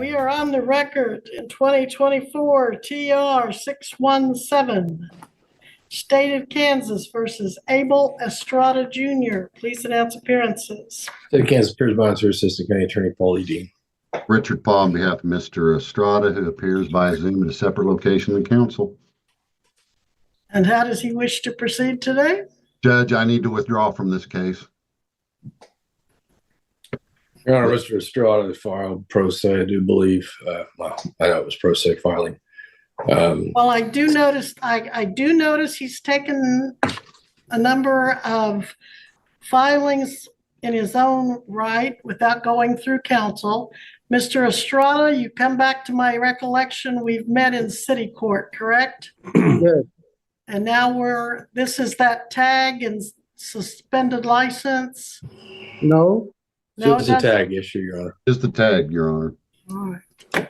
we are on the record in 2024 TR 617, State of Kansas versus Abel Estrada Jr. Please announce appearances. State of Kansas appears by Assistant County Attorney Paul E. Dean. Richard Paul on behalf of Mr. Estrada, who appears by Zoom at a separate location than counsel. And how does he wish to proceed today? Judge, I need to withdraw from this case. Your Honor, Mr. Estrada filed pro se, I do believe. Well, I know it was pro se filing. Well, I do notice he's taken a number of filings in his own right without going through counsel. Mr. Estrada, you come back to my recollection, we've met in city court, correct? Yes. And now this is that tag and suspended license? No. No, It's a tag issue, Your Honor. Just the tag, Your Honor. All right.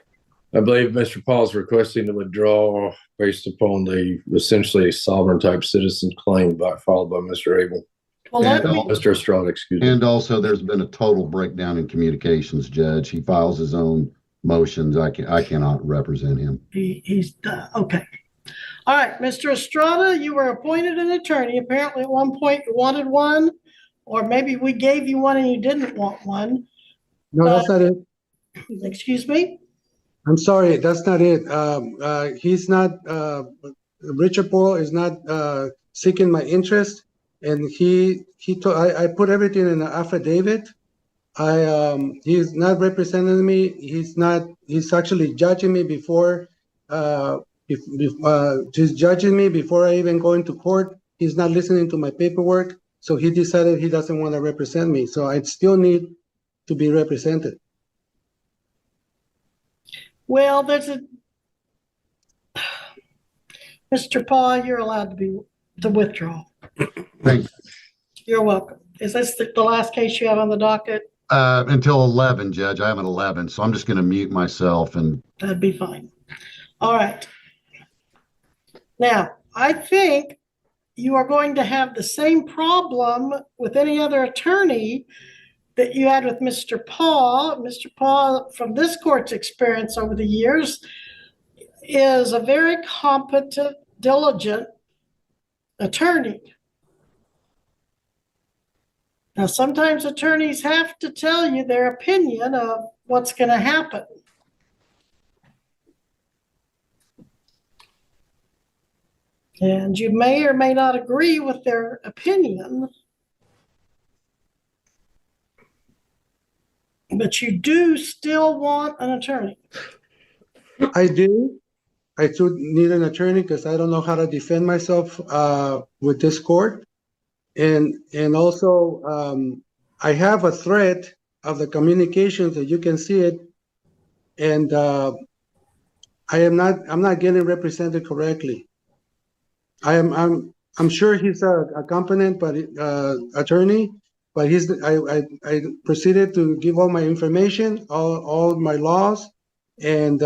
I believe Mr. Paul is requesting to withdraw based upon the essentially sovereign type citizen claim filed by Mr. Abel. Well, Mr. Estrada, excuse me. And also, there's been a total breakdown in communications, Judge. He files his own motions. I cannot represent him. he's okay. All right, Mr. Estrada, you were appointed an attorney. Apparently at one point you wanted one, or maybe we gave you one and you didn't want one. No, that's not it. Excuse me? I'm sorry, that's not it. He's not, Richard Paul is not seeking my interest. And I put everything in the affidavit. He's not representing me. He's actually judging me before, he's judging me before I even go into court. He's not listening to my paperwork. So he decided he doesn't want to represent me. So I still need to be represented. Well, Mr. Paul, you're allowed to withdraw. Thank you. You're welcome. Is this the last case you have on the docket? Until 11, Judge. I have an 11, so I'm just going to mute myself. And That'd be fine. All right. Now, I think you are going to have the same problem with any other attorney that you had with Mr. Paul. Mr. Paul, from this court's experience over the years, is a very competent, diligent attorney. Now, sometimes attorneys have to tell you their opinion of what's going to happen. And you may or may not agree with their opinion, but you do still want an attorney. I do. I do need an attorney because I don't know how to defend myself with this court. And also, I have a thread of the communications that you can see it. And I'm not getting represented correctly. I'm sure he's a competent attorney, but I proceeded to give all my information, all my laws, and he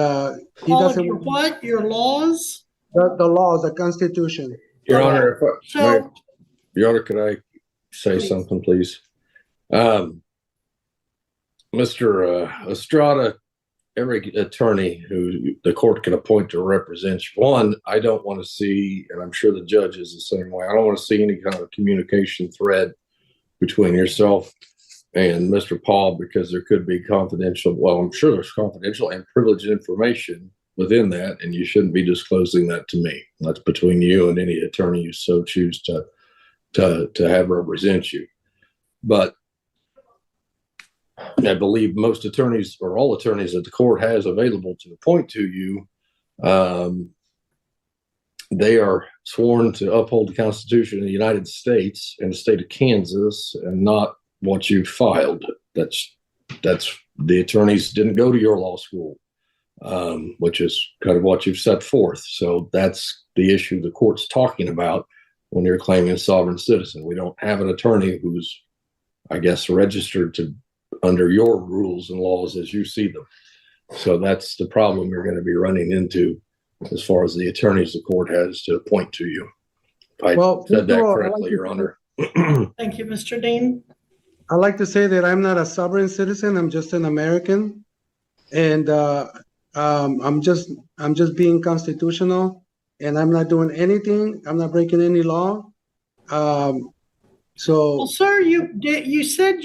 All doesn't. of your what? Your laws? The laws, the Constitution. Your Honor, Your Honor, could I say Please. something, please? Mr. Estrada, every attorney who the court can appoint to represent you, one, I don't want to see, and I'm sure the judge is the same way, I don't want to see any kind of communication thread between yourself and Mr. Paul, because there could be confidential, well, I'm sure there's confidential and privileged information within that, and you shouldn't be disclosing that to me. That's between you and any attorney you so choose to have represent you. But I believe most attorneys, or all attorneys that the court has available to appoint to you, they are sworn to uphold the Constitution of the United States and the state of Kansas, and not what you filed. That's the attorneys didn't go to your law school, which is kind of what you've set forth. So that's the issue the court's talking about when you're claiming a sovereign citizen. We don't have an attorney who's, I guess, registered under your rules and laws as you see them. So that's the problem you're going to be running into as far as the attorneys the court has to appoint to you. If I said that correctly, Your Honor. Thank you, Mr. Dean. I like to say that I'm not a sovereign citizen. I'm just an American. And I'm just being constitutional, and I'm not doing anything. I'm not breaking any law. Well, So sir, you said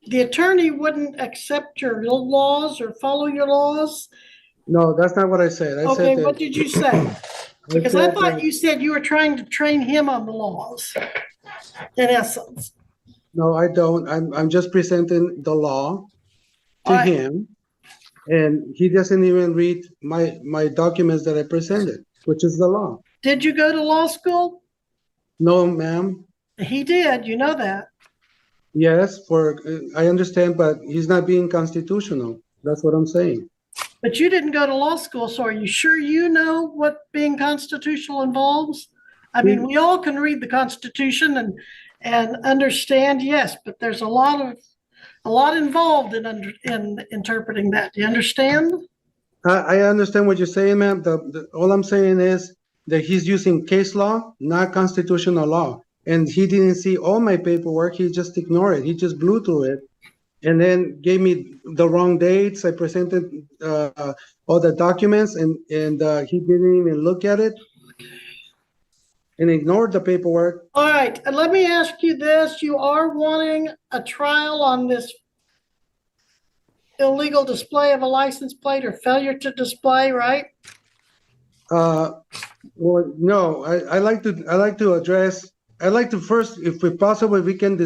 the attorney wouldn't accept your laws or follow your laws. no, that's not what I said. I Okay, said what that. did you say? Because I said thought that- you said you were trying to train him on the laws, in essence. No, I don't. I'm just presenting the law to All right. him, and he doesn't even read my documents that I presented, which is the law. Did you go to law school? No, ma'am. He did, you know that. Yes, I understand, but he's not being constitutional. That's what I'm saying. But you didn't go to law school, so are you sure you know what being constitutional involves? I mean, we all can read the Constitution and understand, yes, but there's a lot involved in interpreting that. Do you understand? I understand what you're saying, ma'am. All I'm saying is that he's using case law, not constitutional law. And he didn't see all my paperwork. He just ignored it. He just blew through it and then gave me the wrong dates. I presented all the documents and he didn't even look at it and ignored the paperwork. All right, and let me ask you this. You are wanting a trial on this illegal display of a license plate or failure to display, right? Well, no, I like to address. I'd like to first, if we possible, we can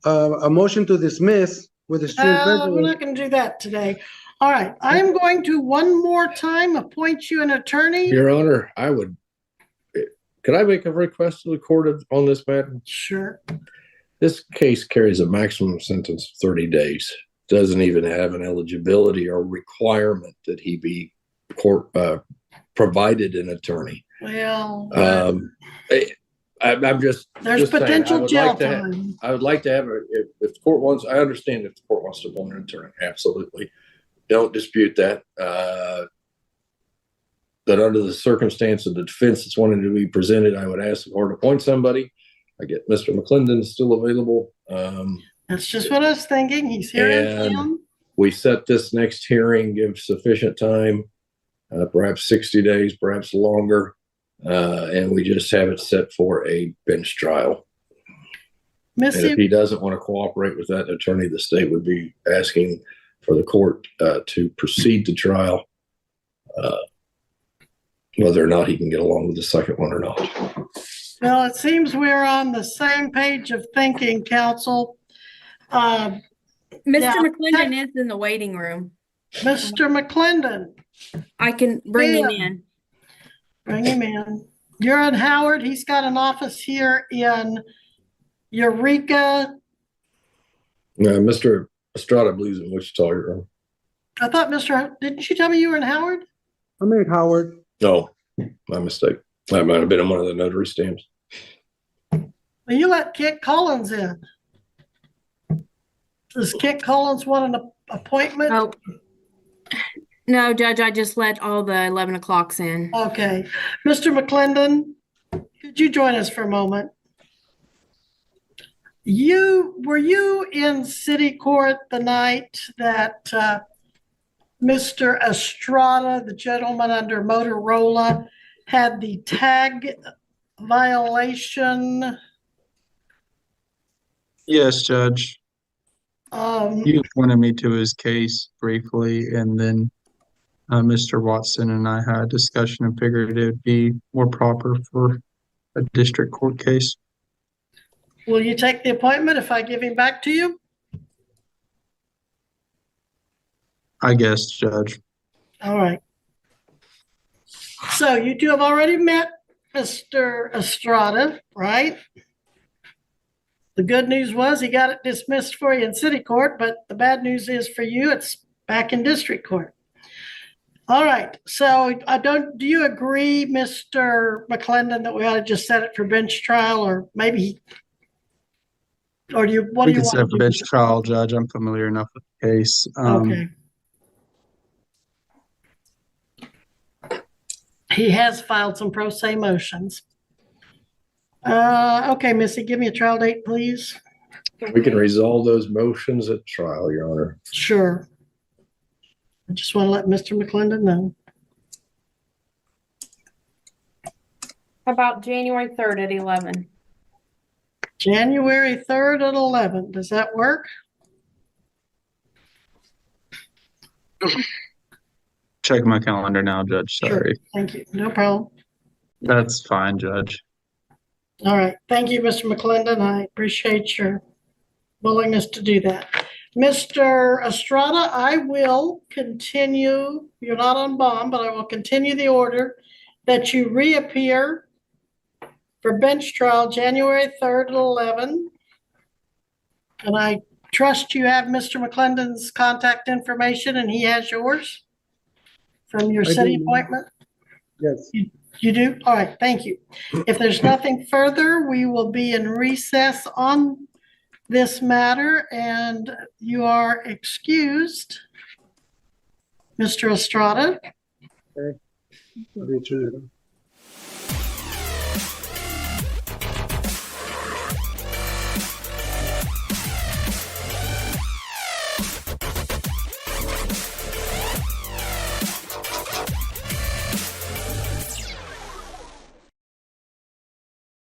a motion to dismiss with extreme We're prejudice. not going to do that today. All right, I'm going to one more time appoint you an attorney. Your Honor, could I make a request to the court on this matter? Sure. This case carries a maximum sentence of 30 days. Doesn't even have an eligibility or requirement that he be provided an attorny. Well, I'm just there's just saying, potential jail time. I would like to have if the court wants. I understand if the court wants to appoint an attorney. Absolutely, don't dispute that. That under the circumstance of the defense that's wanting to be presented, I would ask the court to appoint somebody. I get Mr. McClendon still available. That's just what I was thinking. He's here in And town. we set this next hearing, give sufficient time, perhaps 60 days, perhaps longer, and we just have it set for a bench trial. And if Missy, he doesn't want to cooperate with that attorney, the state would be asking for the court to proceed to trial, whether or not he can get along with the second one or not. well, it seems we're on the same page of thinking, counsel. Mr. Yeah. McClendon is in the waiting room. Mr. McClendon, I can bring him Yeah. in. bring him in. You're in Howard. He's got an office here in Eureka. Mr. Estrada believes in Wichita. You're wrong. I thought, didn't you tell me you were in Howard? I'm in Howard. No, my mistake. I might have been on one of the notary stamps. Well, you let Kit Collins in. Does Kit Collins want an appointment? Oh, no, Judge, I just let all the 11 o'clocks in. Okay. Mr. McClendon, could you join us for a moment? Were you in city court the night that Mr. Estrada, the gentleman under Motorola, had the tag violation? Yes, Judge. You pointed me to his case briefly, and then Mr. Watson and I had a discussion and figured it would be more proper for a district court case. Will you take the appointment if I give him back to you? I guess, Judge. All right. So you two have already met Mr. Estrada, right? The good news was he got it dismissed for you in city court, but the bad news is for you, it's back in district court. All right. So do you agree, Mr. McClendon, that we ought to just set it for bench trial, or maybe, what do you We want can set up to a do? bench trial, Judge. I'm familiar enough with the case. Okay. He has filed some pro se motions. Okay, Missy, give me a trial date, please. We can resolve those motions at trial, Your Honor. Sure. I just want to let Mr. McClendon know. How about January 3rd at 11? January 3rd at 11. Does that work? Check my calendar now, Judge. Sure. Sorry. Thank you. No problem. That's fine, Judge. All right. Thank you, Mr. McClendon. I appreciate your willingness to do that. Mr. Estrada, I will continue. You're not on bond, but I will continue the order that you reappear for bench trial January 3rd at 11. And I trust you have Mr. McClendon's contact information and he has yours from your I city do. appointment? Yes. You do? All right, thank you. If there's nothing further, we will be in recess on this matter and you are excused, Mr. Estrada. Let me turn it on.